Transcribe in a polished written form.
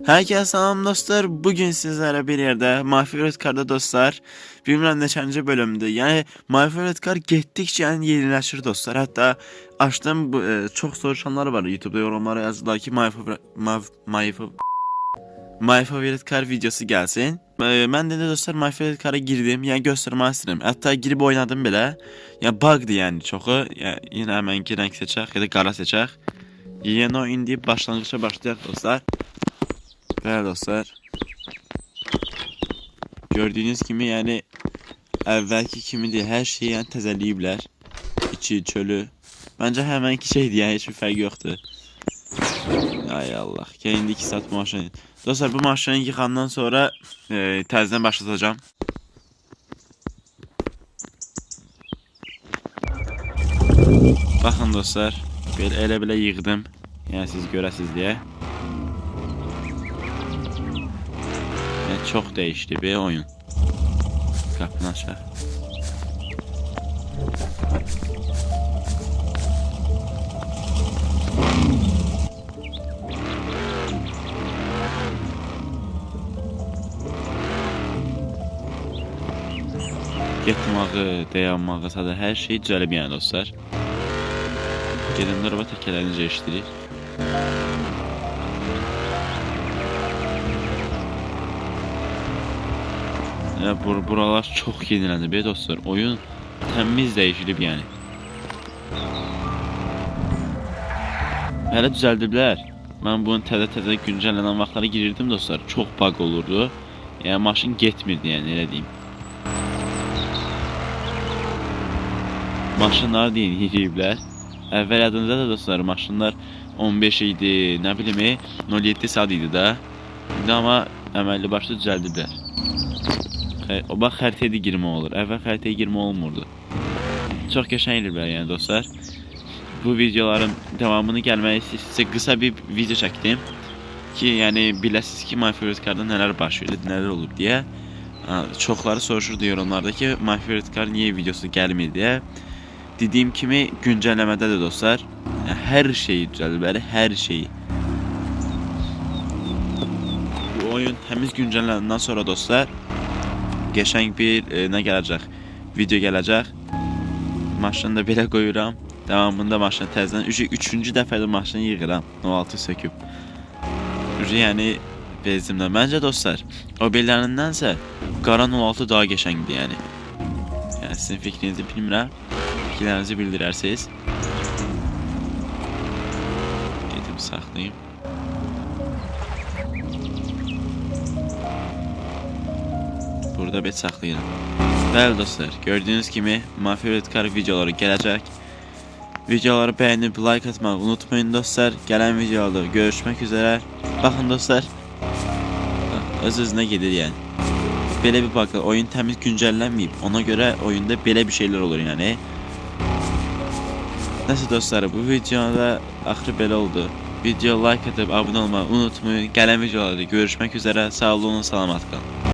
Herkese salam dostlar. Bugün sizlere bir yerde My Favorite Car'da dostlar. Bilmem neçənci bölümdür. Yani My Favorite Car getdikcə yəni yeniləşir dostlar. Hətta açdım çox soruşanlar var YouTube'da yorumlara yazdılar ki My Favorite Car videosu gəlsin. Mən də dostlar My Favorite Car'a girdim. Yəni göstərmək istəyirəm. Hətta girib oynadım belə. Yəni bug'dı yəni çoxu. Yəni yenə həmən ki rəng seçək ya da qara seçək. Yeni oyun deyib başlanğıca başlayaq dostlar. Bəli dostlar. Gördüyünüz kimi yəni əvvəlki kimidir. Hər şeyi yəni təzələyiblər. İçi, çölü. Məncə həmənki şeydir, yəni heç bir fərq yoxdur. Ay Allah. Gəlin 2 saat maşın. Dostlar bu maşını yıxandan sonra təzədən başlatacağım. Baxın dostlar. Elə yığdım. Yəni siz görəsiniz deyə. Çok değişti bir oyun. Kapını açar. Getmağı, dayanmağı, sada her şey düzəlib yəni dostlar. Gedəndə araba təkərlərini dəyişdirir. Buralar çok yenilendi be dostlar. Oyun temiz değişilib yani. Hələ düzəldiblər. Mən bunu təzə güncəllənən vaxtlara girirdim dostlar. Çox bug olurdu. Yəni maşın getmirdi yəni elə deyim. Maşınları yeniləyiblər. Əvvəl adında da dostlar maşınlar 15 idi, nə bilim 07 saat idi də. İndi amma əməlli başlı düzəldiblər. O bax xəritəyə girmə olur. Əvvəl xəritəyə girmə olmurdu. Çox qəşəng eliblər yəni dostlar. Bu videoların davamını gəlməyi istəyirsə qısa bir video çəkdim ki, yəni biləsiniz ki, My Favorite Car'da nələr baş verir, nələr olur deyə. Çoxları soruşurdu yorumlarda ki, My Favorite Car niyə videosu gəlmir deyə. Dediyim kimi güncəlləmədə də dostlar, hər şeyi düzəliblər, hər şeyi. Bu oyun təmiz güncəlləndən sonra dostlar qəşəng bir nə gələcək? Video gələcək. Maşını da belə qoyuram. Davamında maşını təzədən 3-cü dəfədə maşını yığıram. 06 söküb. Yəni bezimlə. Məncə dostlar, o bellərindənsə qara 06 daha qəşəngdir yəni. Yəni sizin fikrinizi bilmirəm. Fikirlərinizi bildirərsiniz. Gedim saxlayayım. Burada bet saxlayıram. Bəli dostlar, gördüyünüz kimi My Favorite Car videoları gələcək. Videoları bəyənib like atmağı unutmayın dostlar. Gələn videolarda görüşmək üzrə. Baxın dostlar. Öz-özünə gedir yəni. Belə bir bakın, oyun təmiz güncəllənməyib. Ona görə oyunda belə bir şeylər olur yəni. Nəsə dostlar, bu videoda axırı belə oldu. Video like atıb abunə olmağı unutmayın. Gələn videolarda görüşmək üzrə. Sağ olun, salamat qalın.